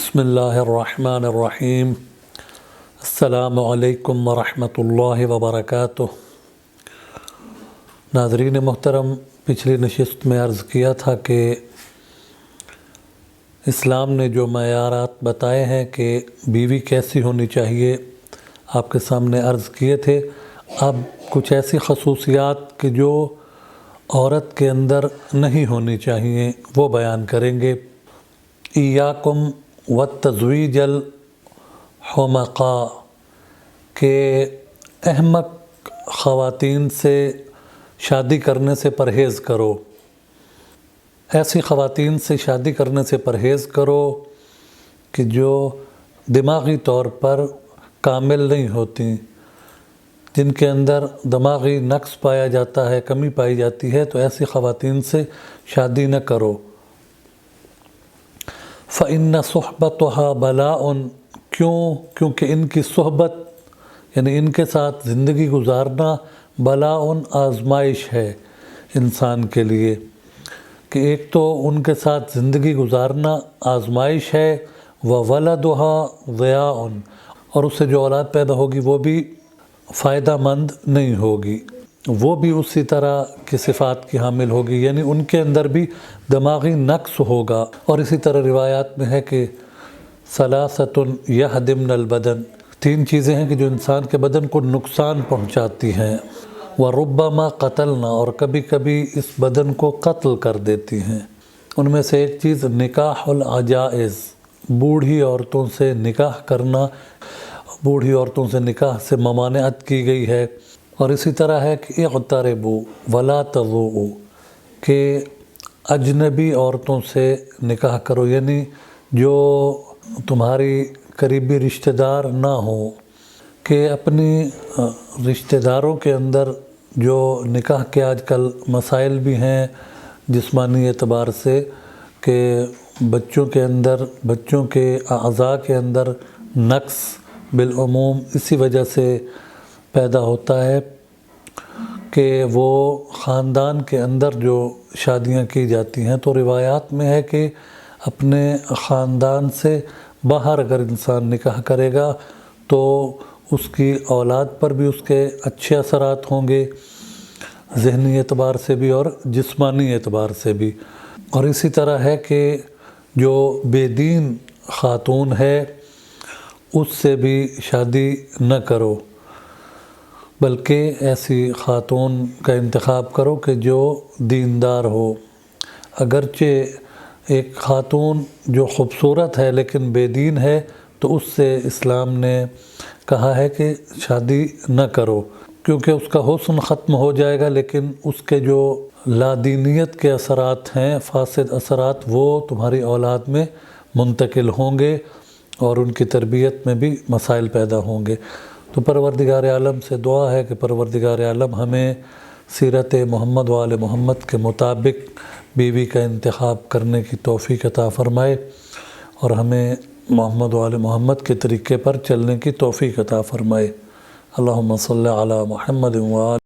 बिस्मिल्लाहिर्रहमानिर्रहीम। अस्सलामु अलैकुम वरहमतुल्लाहि वबरकातुह। नाज़रीन मोहतरम, पिछली नशिस्त में अर्ज़ किया था कि इस्लाम ने जो मयारात बताए हैं कि बीवी कैसी होनी चाहिए, आपके सामने अर्ज़ किए थे। अब कुछ ऐसी खसूसियात कि जो औरत के अंदर नहीं होनी चाहिए वो बयान करेंगे। इयाकुम वत्तज़वीजल हुमक़ा, के अहमक ख़वातीन से शादी करने से परहेज़ करो। ऐसी ख़वातीन से शादी करने से परहेज़ करो कि जो दिमागी तौर पर कामिल नहीं होती, जिनके अंदर दिमागी नक्स पाया जाता है, कमी पाई जाती है, तो ऐसी ख़वातीन से शादी न करो। फ़इन्न सुहबतहा बलाउन, क्योंकि इनकी सोहबत यानी इनके साथ ज़िंदगी गुजारना बलाउन, आज़माइश है इंसान के लिए। कि एक तो उनके साथ ज़िंदगी गुजारना आज़माइश है, व वलदुहा ज़ियाउन, और उससे जो औलाद पैदा होगी वो भी फ़ायदामंद नहीं होगी, वो भी उसी तरह की सिफ़ात की हामिल होगी, यानी उनके अंदर भी दिमागी नक्स होगा। और इसी तरह रिवायात में है कि सलासतुन यहदिमनल बदन, तीन चीज़ें हैं कि जो इंसान के बदन को नुकसान पहुँचाती हैं। व रुब्बमा क़तलना, और कभी कभी इस बदन को कत्ल कर देती हैं। उनमें से एक चीज़ निकाहुल अजाइज़, बूढ़ी औरतों से निकाह करना, बूढ़ी औरतों से निकाह से ममानियत की गई है। और इसी तरह है कि इग़्तरबू वला तज़ूउ, कि अजनबी औरतों से निकाह करो, यानी जो तुम्हारी करीबी रिश्तेदार ना हो। कि अपनी रिश्तेदारों के अंदर जो निकाह के आजकल मसाइल भी हैं जिस्मानी एतबार से, कि बच्चों के अंदर, बच्चों के अज़ा के अंदर नक्स बिलअमूम इसी वजह से पैदा होता है कि वो ख़ानदान के अंदर जो शादियां की जाती हैं, तो रिवायात में है कि अपने ख़ानदान से बाहर अगर इंसान निकाह करेगा तो उसकी औलाद पर भी उसके अच्छे असरात होंगे, ज़हनी एतबार से भी और जिस्मानी एतबार से भी। और इसी तरह है कि जो बेदीन ख़ातून है उससे भी शादी न करो, बल्कि ऐसी ख़ातून का इंतख़ाब करो कि जो दीनदार हो। अगरचे एक ख़ातून जो ख़ूबसूरत है लेकिन बेदीन है, तो उससे इस्लाम ने कहा है कि शादी न करो, क्योंकि उसका हुस्न ख़त्म हो जाएगा, लेकिन उसके जो लादीनियत के असरात हैं, फ़ासिद असरात, वो तुम्हारी औलाद में मुंतकिल होंगे और उनकी तरबियत में भी मसाइल पैदा होंगे। तो परवरदिगार आलम से दुआ है कि परवरदिगार आलम हमें सीरत मोहम्मद वाले मोहम्मद के मुताबिक बीवी का इंतख़ाब करने की तौफ़ीक़ अता फ़रमाए और हमें मोहम्मद वाले मोहम्मद के तरीक़े पर चलने की तौफ़ीक़ अता फ़रमाए। अल्लाहुम्मा सल्लि अला मुहम्मद व